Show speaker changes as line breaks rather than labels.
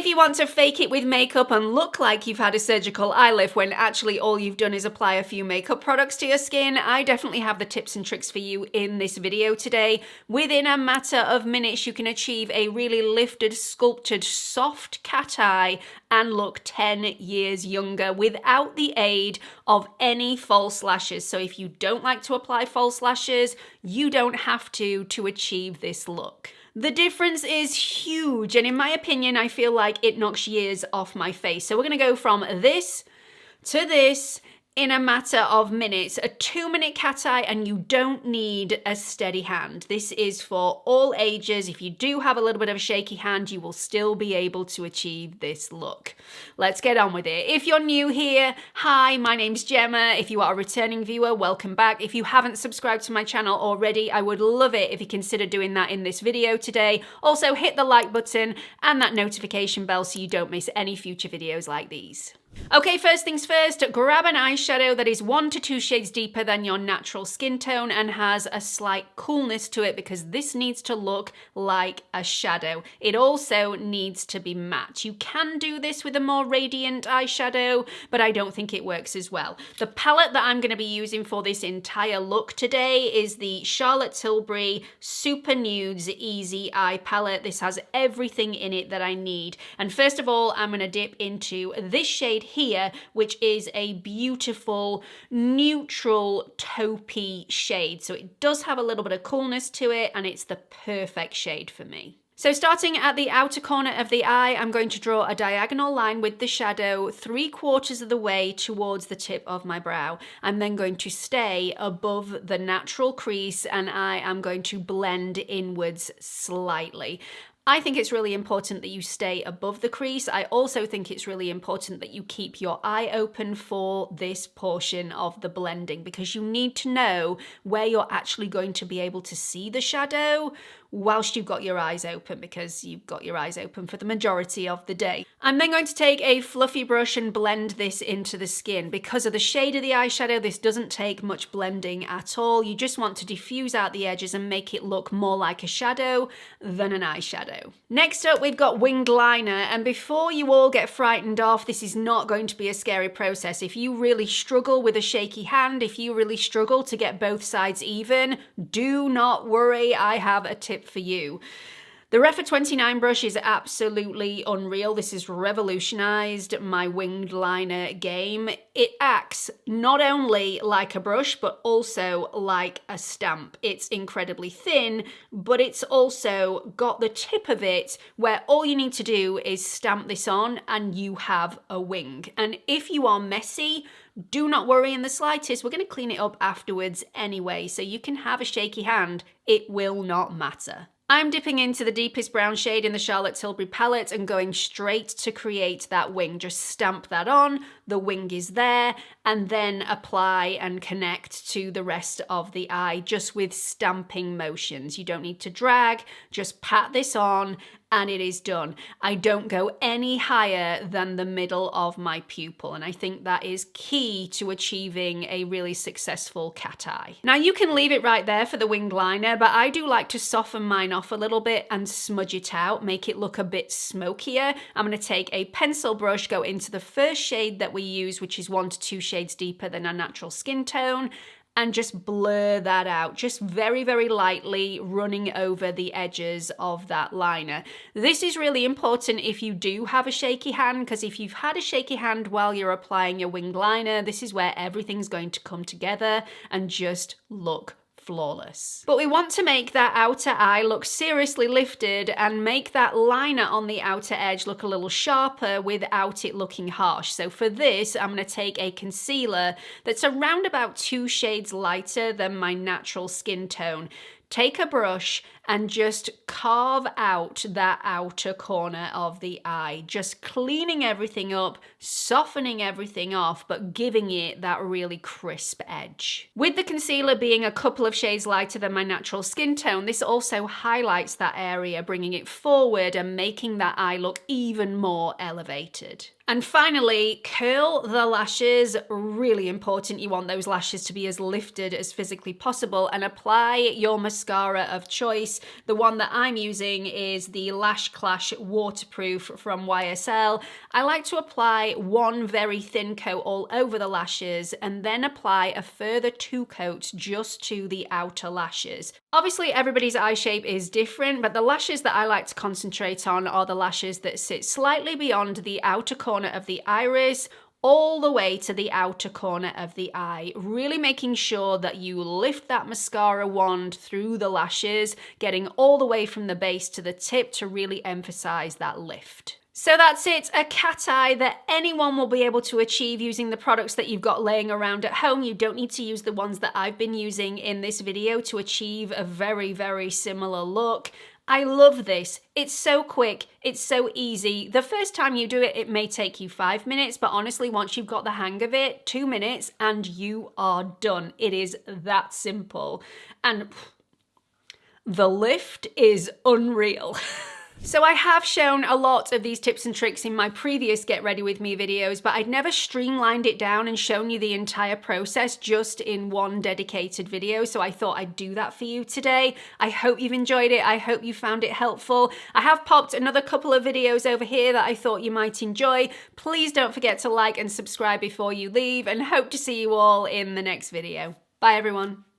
If you want to fake it with makeup and look like you've had a surgical eye lift when actually all you've done is apply a few makeup products to your skin, I definitely have the tips and tricks for you in this video today. Within a matter of minutes, you can achieve a really lifted, sculpted, soft cat eye and look 10 years younger without the aid of any false lashes. So if you don't like to apply false lashes, you don't have to achieve this look. The difference is huge, and in my opinion, I feel like it knocks years off my face. So we're gonna go from this to this in a matter of minutes, a 2-minute cat eye, and you don't need a steady hand. This is for all ages. If you do have a little bit of a shaky hand, you will still be able to achieve this look. Let's get on with it. If you're new here, hi, my name's Gemma. If you are a returning viewer, welcome back. If you haven't subscribed to my channel already, I would love it if you consider doing that in this video today. Also, hit the like button and that notification bell so you don't miss any future videos like these. Okay, first things first, grab an eyeshadow that is 1 to 2 shades deeper than your natural skin tone and has a slight coolness to it because this needs to look like a shadow. It also needs to be matte. You can do this with a more radiant eyeshadow, but I don't think it works as well. The palette that I'm going to be using for this entire look today is the Charlotte Tilbury Super Nudes Easy Eye Palette. This has everything in it that I need. And first of all, I'm going to dip into this shade here, which is a beautiful neutral taupey shade. So it does have a little bit of coolness to it, and it's the perfect shade for me. So starting at the outer corner of the eye, I'm going to draw a diagonal line with the shadow 3/4 of the way towards the tip of my brow. I'm then going to stay above the natural crease, and I am going to blend inwards slightly. I think it's really important that you stay above the crease. I also think it's really important that you keep your eye open for this portion of the blending because you need to know where you're actually going to be able to see the shadow whilst you've got your eyes open, because you've got your eyes open for the majority of the day. I'm then going to take a fluffy brush and blend this into the skin. Because of the shade of the eyeshadow, this doesn't take much blending at all. You just want to diffuse out the edges and make it look more like a shadow than an eyeshadow. Next up, we've got winged liner, and before you all get frightened off, this is not going to be a scary process. If you really struggle with a shaky hand, if you really struggle to get both sides even, do not worry, I have a tip for you. The Refa 29 brush is absolutely unreal. This has revolutionized my winged liner game. It acts not only like a brush, but also like a stamp. It's incredibly thin, but it's also got the tip of it where all you need to do is stamp this on and you have a wing. And if you are messy, do not worry in the slightest. We're going to clean it up afterwards anyway, so you can have a shaky hand. It will not matter. I'm dipping into the deepest brown shade in the Charlotte Tilbury palette and going straight to create that wing. Just stamp that on, the wing is there, and then apply and connect to the rest of the eye just with stamping motions. You don't need to drag, just pat this on and it is done. I don't go any higher than the middle of my pupil, and I think that is key to achieving a really successful cat eye. Now you can leave it right there for the winged liner, but I do like to soften mine off a little bit and smudge it out, make it look a bit smokier. I'm going to take a pencil brush, go into the first shade that we use, which is 1 to 2 shades deeper than our natural skin tone, and just blur that out, just very, very lightly running over the edges of that liner. This is really important if you do have a shaky hand, because if you've had a shaky hand while you're applying your winged liner, this is where everything's going to come together and just look flawless. But we want to make that outer eye look seriously lifted and make that liner on the outer edge look a little sharper without it looking harsh. So for this, I'm going to take a concealer that's around about 2 shades lighter than my natural skin tone. Take a brush and just carve out that outer corner of the eye, just cleaning everything up, softening everything off, but giving it that really crisp edge. With the concealer being a couple of shades lighter than my natural skin tone, this also highlights that area, bringing it forward and making that eye look even more elevated. And finally, curl the lashes. Really important. You want those lashes to be as lifted as physically possible, and apply your mascara of choice. The one that I'm using is the Lash Clash Waterproof from YSL. I like to apply one very thin coat all over the lashes and then apply a further 2 coats just to the outer lashes. Obviously, everybody's eye shape is different, but the lashes that I like to concentrate on are the lashes that sit slightly beyond the outer corner of the iris all the way to the outer corner of the eye, really making sure that you lift that mascara wand through the lashes, getting all the way from the base to the tip to really emphasize that lift. So that's it, a cat eye that anyone will be able to achieve using the products that you've got laying around at home. You don't need to use the ones that I've been using in this video to achieve a very, very similar look. I love this. It's so quick, it's so easy. The first time you do it, it may take you 5 minutes, but honestly, once you've got the hang of it, 2 minutes and you are done. It is that simple. And the lift is unreal. So I have shown a lot of these tips and tricks in my previous Get Ready With Me videos, but I'd never streamlined it down and shown you the entire process just in one dedicated video, so I thought I'd do that for you today. I hope you've enjoyed it. I hope you found it helpful. I have popped another couple of videos over here that I thought you might enjoy. Please don't forget to like and subscribe before you leave, and hope to see you all in the next video. Bye everyone.